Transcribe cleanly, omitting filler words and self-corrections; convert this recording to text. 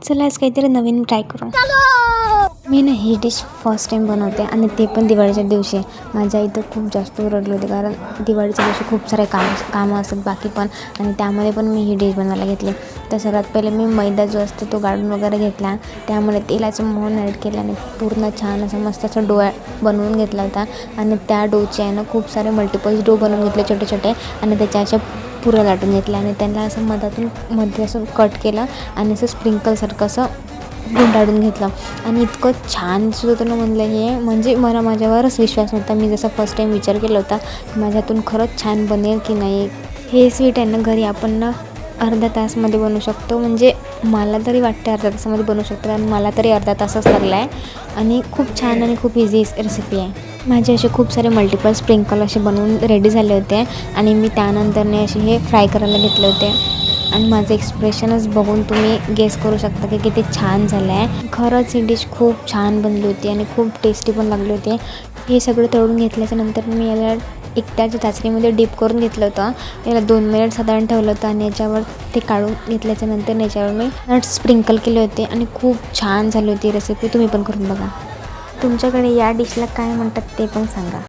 चला आज काहीतरी नवीन ट्राय करू। मी ना ही डिश फर्स्ट टाइम बनवते आणि ते पण दिवाळीच्या दिवशी। माझ्या इथं खूप जास्त रडले होते कारण दिवाळीच्या दिवशी खूप सारे कामं असतात बाकी पण, आणि त्यामध्ये पण मी ही डिश बनवायला घेतली। तर सर्वात पहिले मी मैदा जो असतो तो गाळून वगैरे घेतला, त्यामध्ये तेलाचं मोहन ॲड केलं आणि पूर्ण छान असं मस्त असं डो बनवून घेतला होता। आणि त्या डोचे आहे ना खूप सारे मल्टिपल्स डो बनवून घेतले छोटे छोटे, आणि त्याच्या अशा पुऱ्या लाटून घेतल्या आणि त्यांना असं मध्ये असं कट केलं आणि असं स्प्रिंकलसारखं असं गुंडाळून घेतलं। आणि इतकं छान दिसत होतं ना म्हणलं हे, म्हणजे मला माझ्यावरच विश्वास नव्हता। मी जसं फर्स्ट टाईम विचार केला होता माझ्यातून खरंच छान बनेल की नाही। हे स्वीट आहे ना घरी आपण ना अर्धा तासमध्ये बनवू शकतो, म्हणजे मला तरी वाटतं अर्धा तासामध्ये बनवू शकतो, कारण मला तरी अर्धा तासच लागला आहे। आणि खूप छान आणि खूप इझी रेसिपी आहे। माझे असे खूप सारे मल्टिपल स्प्रिंकल असे बनवून रेडी झाले होते आणि मी त्यानंतरने असे हे फ्राय करायला घेतले होते। आणि माझं एक्सप्रेशनच बघून तुम्ही गेस करू शकता की किती छान झालं आहे। खरंच ही डिश खूप छान बनली होती आणि खूप टेस्टी पण लागली होती। हे सगळं तळून घेतल्याच्यानंतर मी याला त्याच्या चाचणीमध्ये डीप करून घेतलं होतं। याला 2 मिनिट साधारण ठेवलं होतं आणि याच्यावर ते काढून घेतल्याच्यानंतर याच्यावर मी नट्स स्प्रिंकल केले होते आणि खूप छान झाली होती रेसिपी। तुम्ही पण करून बघा। तुमच्याकडे या डिशला काय म्हणतात ते पण सांगा।